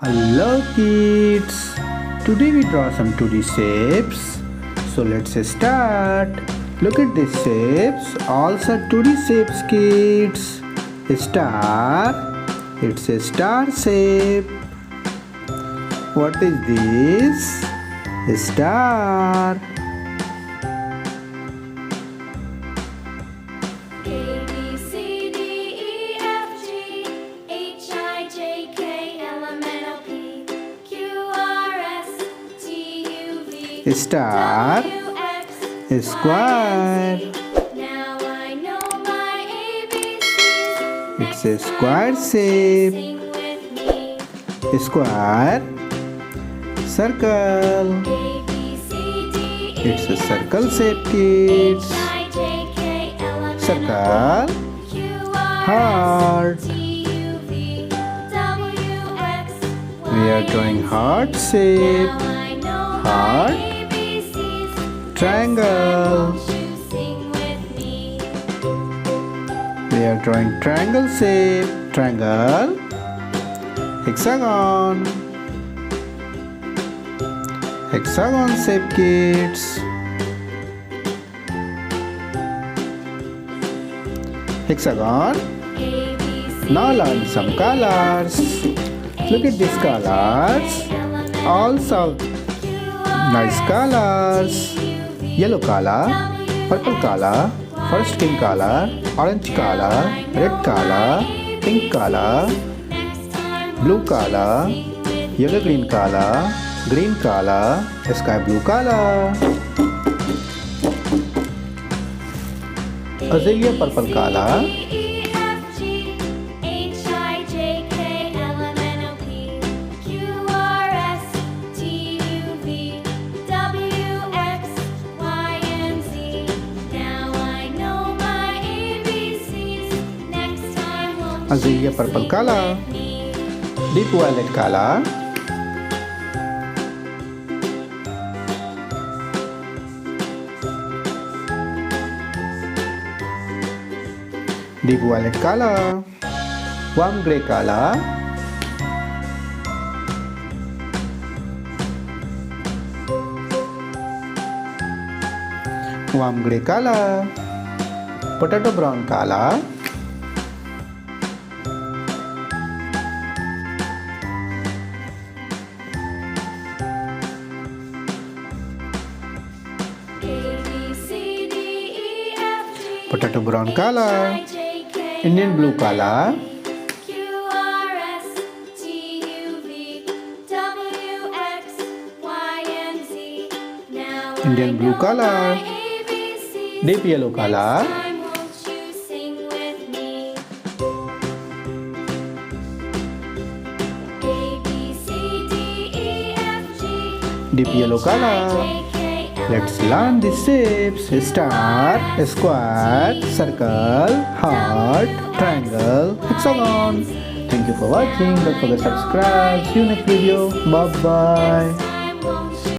Hello kids! Today we draw some 2D shapes. So let's start. Look at these shapes. All are 2D shapes kids. A star. It's a star shape. What is this? A star. A star, a square. It's a square shape. A square, circle. It's a circle shape, kids. Circle, heart. We are drawing heart shape. Heart. Triangle. We are drawing triangle shape. Triangle. Hexagon. Hexagon shape kids. Hexagon. Now learn some colors. Look at these colors. All so nice colors. Yellow color, purple color, forest green color, orange color, red color, pink color, blue color, yellow green color, green color, sky blue color, azalea purple color, azalea purple color, deep violet color, deep violet color, warm grey color, warm grey color, potato brown color, potato brown color, Indian blue color, Indian blue color, deep yellow color, deep yellow color. Let's learn the shapes: a star, a square, circle, heart, triangle, hexagon. Thank you for watching. Don't forget to subscribe. See you next video. Bye bye.